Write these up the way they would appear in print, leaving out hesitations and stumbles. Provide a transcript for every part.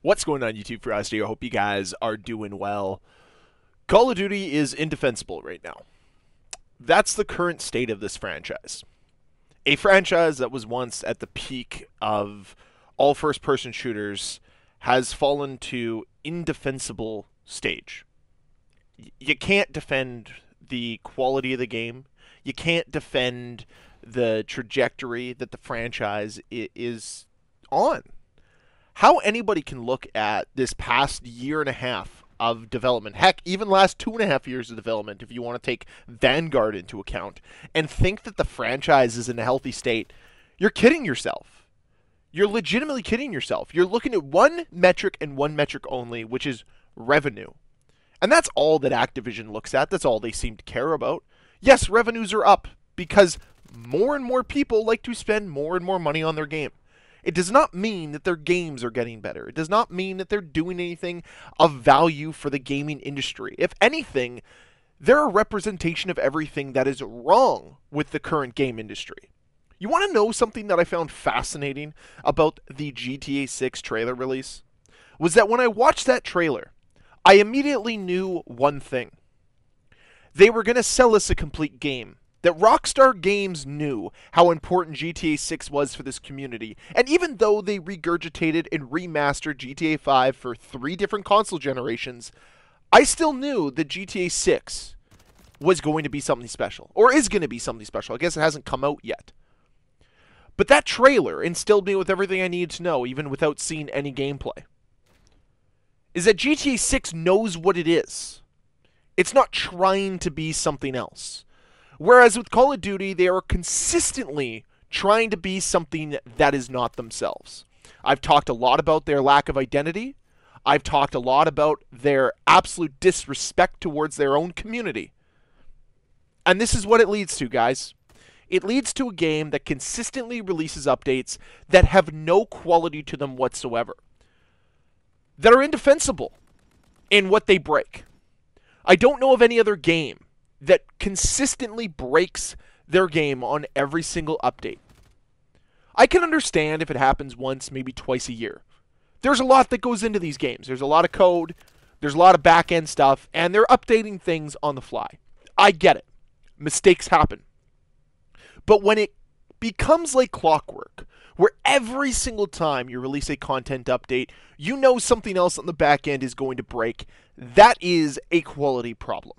What's going on YouTube? Ferocity? I hope you guys are doing well. Call of Duty is indefensible right now. That's the current state of this franchise. A franchise that was once at the peak of all first-person shooters has fallen to indefensible stage. You can't defend the quality of the game. You can't defend the trajectory that the franchise is on. How anybody can look at this past year and a half of development, heck, even last 2.5 years of development, if you want to take Vanguard into account, and think that the franchise is in a healthy state, you're kidding yourself. You're legitimately kidding yourself. You're looking at one metric and one metric only, which is revenue. And that's all that Activision looks at. That's all they seem to care about. Yes, revenues are up because more and more people like to spend more and more money on their game. It does not mean that their games are getting better. It does not mean that they're doing anything of value for the gaming industry. If anything, they're a representation of everything that is wrong with the current game industry. You want to know something that I found fascinating about the GTA 6 trailer release? Was that when I watched that trailer, I immediately knew one thing. They were going to sell us a complete game. That Rockstar Games knew how important GTA 6 was for this community, and even though they regurgitated and remastered GTA 5 for 3 different console generations, I still knew that GTA 6 was going to be something special, or is going to be something special. I guess it hasn't come out yet. But that trailer instilled me with everything I needed to know, even without seeing any gameplay. Is that GTA 6 knows what it is. It's not trying to be something else. Whereas with Call of Duty, they are consistently trying to be something that is not themselves. I've talked a lot about their lack of identity. I've talked a lot about their absolute disrespect towards their own community. And this is what it leads to, guys. It leads to a game that consistently releases updates that have no quality to them whatsoever. That are indefensible in what they break. I don't know of any other game that consistently breaks their game on every single update. I can understand if it happens once, maybe twice a year. There's a lot that goes into these games. There's a lot of code, there's a lot of back-end stuff, and they're updating things on the fly. I get it. Mistakes happen. But when it becomes like clockwork, where every single time you release a content update, you know something else on the back end is going to break, that is a quality problem.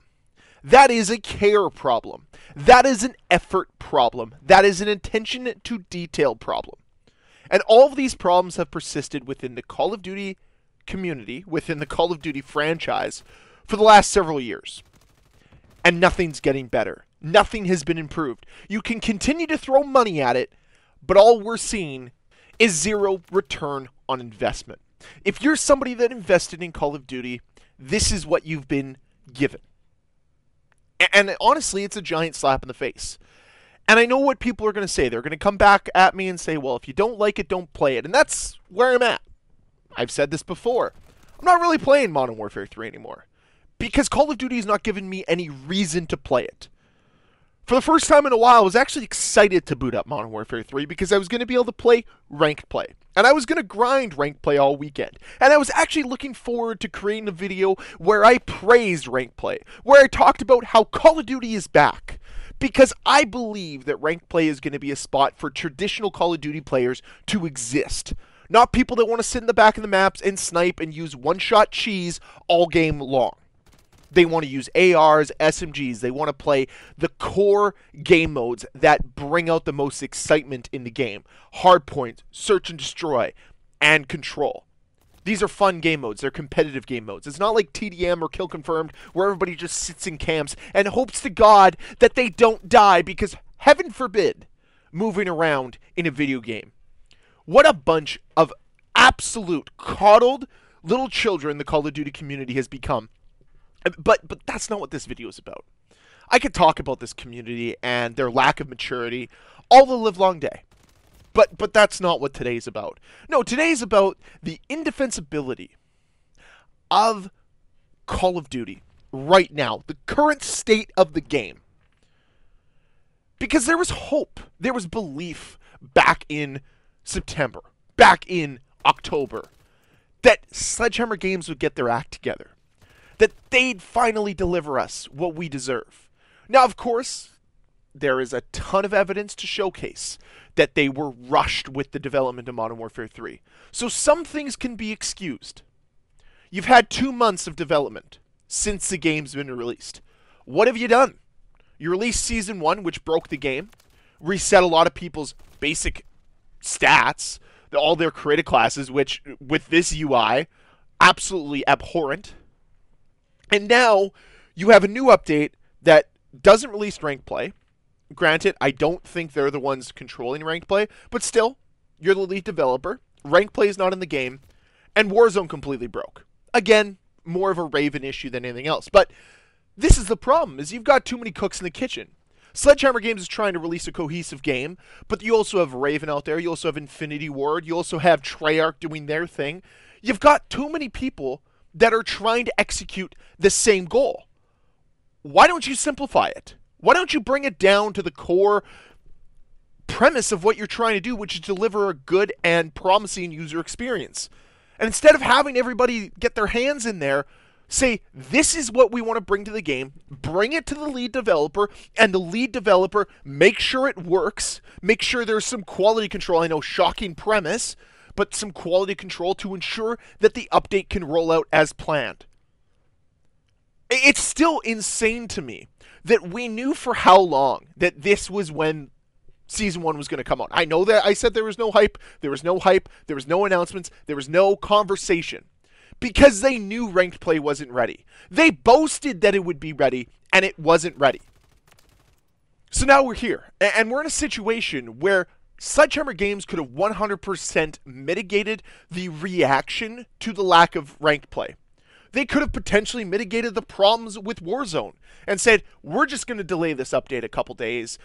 That is a care problem. That is an effort problem. That is an attention to detail problem. And all of these problems have persisted within the Call of Duty community, within the Call of Duty franchise, for the last several years. And nothing's getting better. Nothing has been improved. You can continue to throw money at it, but all we're seeing is zero return on investment. If you're somebody that invested in Call of Duty, this is what you've been given. And honestly, it's a giant slap in the face. And I know what people are going to say. They're going to come back at me and say, well, if you don't like it, don't play it. And that's where I'm at. I've said this before. I'm not really playing Modern Warfare 3 anymore. Because Call of Duty is not giving me any reason to play it. For the first time in a while, I was actually excited to boot up Modern Warfare 3 because I was going to be able to play ranked play. And I was going to grind ranked play all weekend. And I was actually looking forward to creating a video where I praised ranked play, where I talked about how Call of Duty is back. Because I believe that ranked play is going to be a spot for traditional Call of Duty players to exist. Not people that want to sit in the back of the maps and snipe and use one-shot cheese all game long. They want to use ARs, SMGs. They want to play the core game modes that bring out the most excitement in the game. Hardpoint, search and destroy, and control. These are fun game modes. They're competitive game modes. It's not like TDM or Kill Confirmed where everybody just sits in camps and hopes to God that they don't die because, heaven forbid, moving around in a video game. What a bunch of absolute coddled little children the Call of Duty community has become. But that's not what this video is about. I could talk about this community and their lack of maturity all the livelong day. But that's not what today's about. No, today's about the indefensibility of Call of Duty right now. The current state of the game. Because there was hope. There was belief back in September. Back in October. that Sledgehammer Games would get their act together, that they'd finally deliver us what we deserve. Now, of course, there is a ton of evidence to showcase that they were rushed with the development of Modern Warfare 3. So some things can be excused. You've had 2 months of development since the game's been released. What have you done? You released Season 1, which broke the game, reset a lot of people's basic stats, all their creative classes, which, with this UI, absolutely abhorrent. And now, you have a new update that doesn't release ranked play. Granted, I don't think they're the ones controlling ranked play, but still, you're the lead developer. Ranked play is not in the game, and Warzone completely broke. Again, more of a Raven issue than anything else. But this is the problem, is you've got too many cooks in the kitchen. Sledgehammer Games is trying to release a cohesive game, but you also have Raven out there, you also have Infinity Ward, you also have Treyarch doing their thing. You've got too many people that are trying to execute the same goal. Why don't you simplify it? Why don't you bring it down to the core premise of what you're trying to do, which is deliver a good and promising user experience? And instead of having everybody get their hands in there, say, this is what we want to bring to the game, bring it to the lead developer, and the lead developer make sure it works, make sure there's some quality control. I know, shocking premise, but some quality control to ensure that the update can roll out as planned. It's still insane to me that we knew for how long that this was when Season 1 was going to come out. I know that I said there was no hype, there was no announcements, there was no conversation. Because they knew ranked play wasn't ready. They boasted that it would be ready, and it wasn't ready. So now we're here, and we're in a situation where Sledgehammer Games could have 100% mitigated the reaction to the lack of ranked play. They could have potentially mitigated the problems with Warzone and said, we're just going to delay this update a couple days.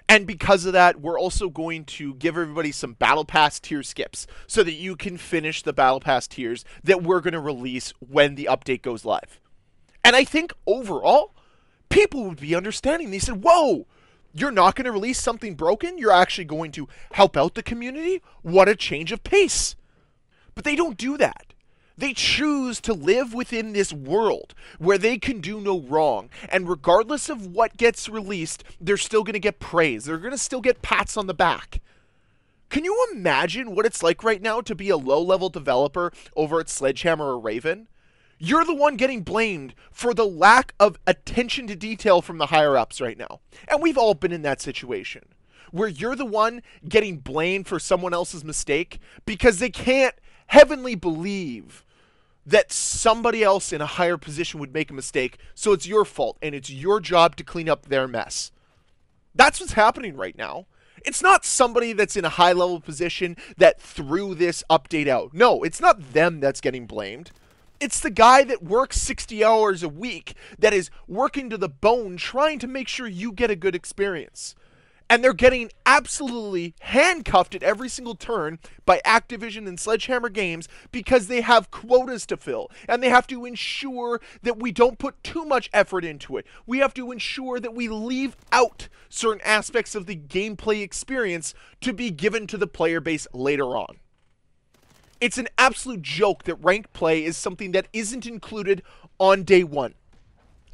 And because of that, we're also going to give everybody some Battle Pass tier skips so that you can finish the Battle Pass tiers that we're going to release when the update goes live. And I think overall, people would be understanding. They said, whoa, you're not going to release something broken? You're actually going to help out the community? What a change of pace. But they don't do that. They choose to live within this world where they can do no wrong. And regardless of what gets released, they're still going to get praise. They're going to still get pats on the back. Can you imagine what it's like right now to be a low-level developer over at Sledgehammer or Raven? You're the one getting blamed for the lack of attention to detail from the higher-ups right now. And we've all been in that situation, where you're the one getting blamed for someone else's mistake because they can't heavenly believe that somebody else in a higher position would make a mistake, so it's your fault, and it's your job to clean up their mess. That's what's happening right now. It's not somebody that's in a high-level position that threw this update out. No, it's not them that's getting blamed. It's the guy that works 60 hours a week that is working to the bone trying to make sure you get a good experience. And they're getting absolutely handcuffed at every single turn by Activision and Sledgehammer Games because they have quotas to fill. And they have to ensure that we don't put too much effort into it. We have to ensure that we leave out certain aspects of the gameplay experience to be given to the player base later on. It's an absolute joke that ranked play is something that isn't included on day one.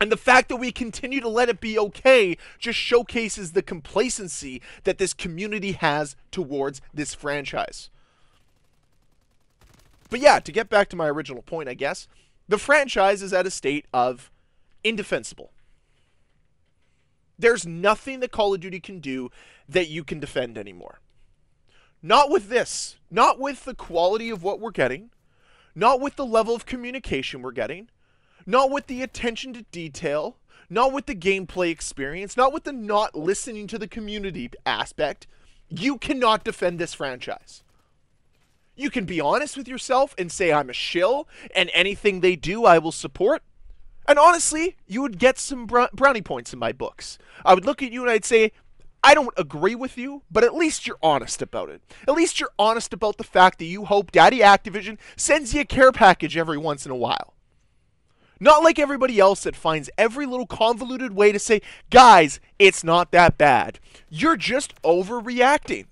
And the fact that we continue to let it be okay just showcases the complacency that this community has towards this franchise. But yeah, to get back to my original point, I guess, the franchise is at a state of indefensible. There's nothing that Call of Duty can do that you can defend anymore. Not with this. Not with the quality of what we're getting. Not with the level of communication we're getting. Not with the attention to detail, not with the gameplay experience, not with the not listening to the community aspect. You cannot defend this franchise. You can be honest with yourself and say I'm a shill, and anything they do I will support. And honestly, you would get some brownie points in my books. I would look at you and I'd say, I don't agree with you, but at least you're honest about it. At least you're honest about the fact that you hope Daddy Activision sends you a care package every once in a while. Not like everybody else that finds every little convoluted way to say, guys, it's not that bad. You're just overreacting.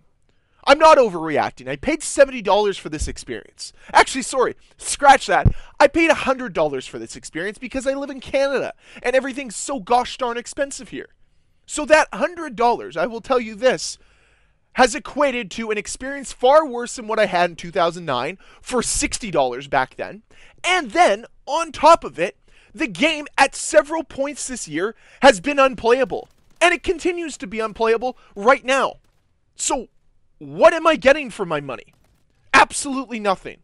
I'm not overreacting. I paid $70 for this experience. Actually, sorry, scratch that. I paid $100 for this experience because I live in Canada and everything's so gosh darn expensive here. So that $100, I will tell you this, has equated to an experience far worse than what I had in 2009 for $60 back then. And then, on top of it, the game at several points this year has been unplayable. And it continues to be unplayable right now. So, what am I getting for my money? Absolutely nothing.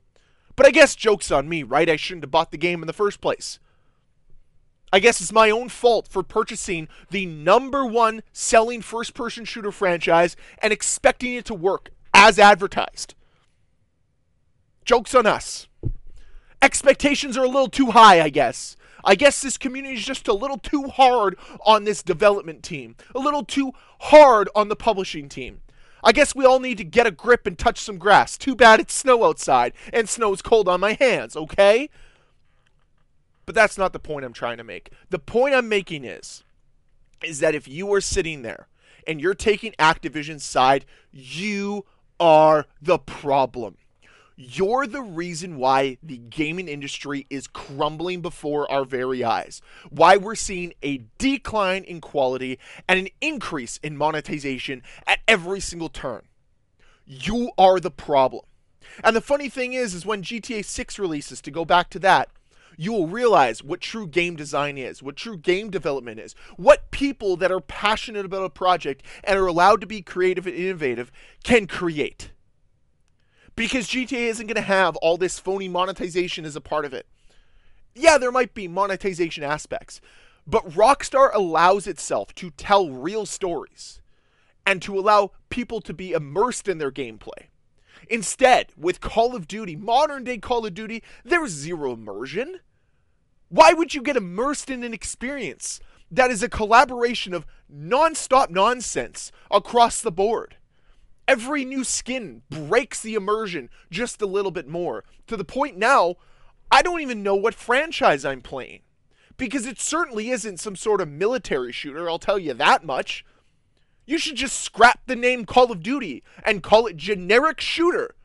But I guess joke's on me, right? I shouldn't have bought the game in the first place. I guess it's my own fault for purchasing the #1 selling first-person shooter franchise and expecting it to work as advertised. Joke's on us. Expectations are a little too high, I guess. I guess this community is just a little too hard on this development team. A little too hard on the publishing team. I guess we all need to get a grip and touch some grass. Too bad it's snow outside and snow's cold on my hands, okay? But that's not the point I'm trying to make. The point I'm making is that if you are sitting there and you're taking Activision's side, you are the problem. You're the reason why the gaming industry is crumbling before our very eyes. Why we're seeing a decline in quality and an increase in monetization at every single turn. You are the problem. And the funny thing is when GTA 6 releases, to go back to that, you will realize what true game design is, what true game development is, what people that are passionate about a project and are allowed to be creative and innovative can create. Because GTA isn't going to have all this phony monetization as a part of it. Yeah, there might be monetization aspects, but Rockstar allows itself to tell real stories and to allow people to be immersed in their gameplay. Instead, with Call of Duty, modern day Call of Duty, there's zero immersion. Why would you get immersed in an experience that is a collaboration of non-stop nonsense across the board? Every new skin breaks the immersion just a little bit more, to the point now, I don't even know what franchise I'm playing. Because it certainly isn't some sort of military shooter, I'll tell you that much. You should just scrap the name Call of Duty and call it generic shooter.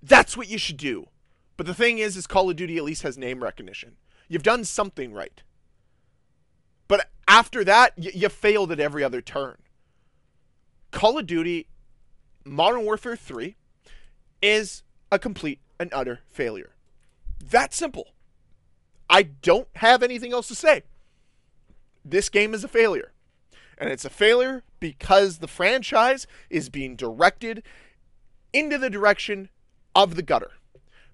That's what you should do. But the thing is Call of Duty at least has name recognition. You've done something right. But after that, you failed at every other turn. Call of Duty Modern Warfare 3 is a complete and utter failure. That simple. I don't have anything else to say. This game is a failure. And it's a failure because the franchise is being directed into the direction of the gutter.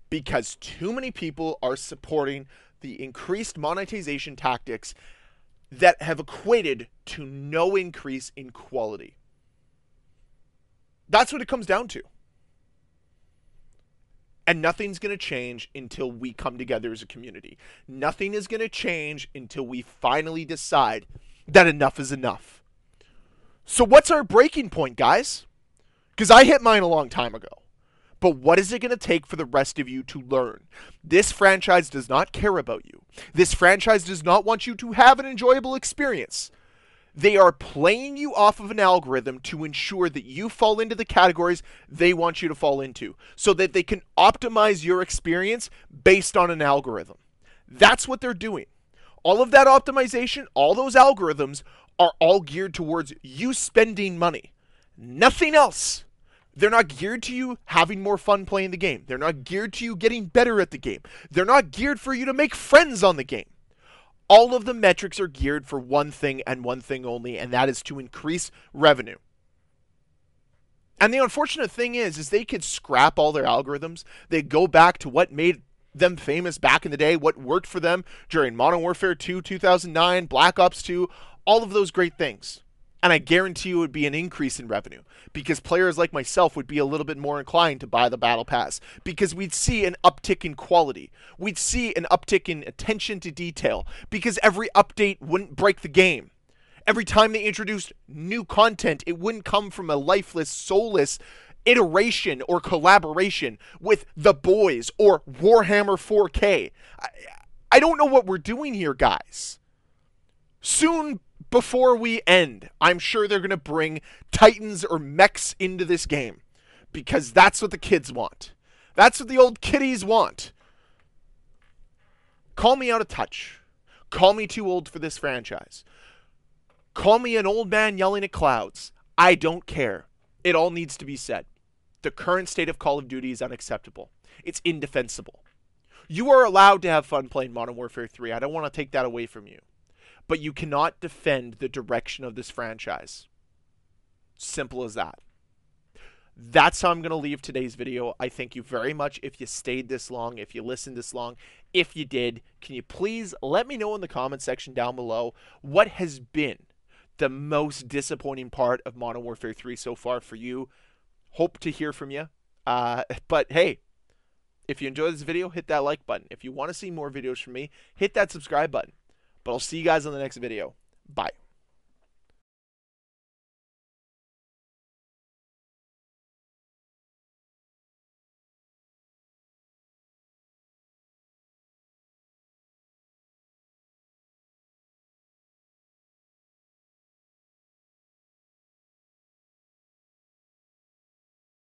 Because too many people are supporting the increased monetization tactics that have equated to no increase in quality. That's what it comes down to. And nothing's going to change until we come together as a community. Nothing is going to change until we finally decide that enough is enough. So what's our breaking point, guys? Because I hit mine a long time ago. But what is it going to take for the rest of you to learn? This franchise does not care about you. This franchise does not want you to have an enjoyable experience. They are playing you off of an algorithm to ensure that you fall into the categories they want you to fall into, so that they can optimize your experience based on an algorithm. That's what they're doing. All of that optimization, all those algorithms are all geared towards you spending money. Nothing else. They're not geared to you having more fun playing the game. They're not geared to you getting better at the game. They're not geared for you to make friends on the game. All of the metrics are geared for one thing and one thing only, and that is to increase revenue. And the unfortunate thing is they could scrap all their algorithms. They go back to what made them famous back in the day, what worked for them during Modern Warfare 2, 2009, Black Ops 2, all of those great things. And I guarantee you it would be an increase in revenue because players like myself would be a little bit more inclined to buy the Battle Pass because we'd see an uptick in quality. We'd see an uptick in attention to detail because every update wouldn't break the game. Every time they introduced new content, it wouldn't come from a lifeless, soulless iteration or collaboration with The Boys or Warhammer 4K. I don't know what we're doing here, guys. Soon, before we end, I'm sure they're going to bring Titans or mechs into this game because that's what the kids want. That's what the old kiddies want. Call me out of touch. Call me too old for this franchise. Call me an old man yelling at clouds. I don't care. It all needs to be said. The current state of Call of Duty is unacceptable. It's indefensible. You are allowed to have fun playing Modern Warfare 3. I don't want to take that away from you. But you cannot defend the direction of this franchise. Simple as that. That's how I'm going to leave today's video. I thank you very much if you stayed this long, if you listened this long. If you did, can you please let me know in the comment section down below what has been the most disappointing part of Modern Warfare 3 so far for you. Hope to hear from you. But hey, if you enjoyed this video, hit that like button. If you want to see more videos from me, hit that subscribe button. But I'll see you guys on the next video. Bye.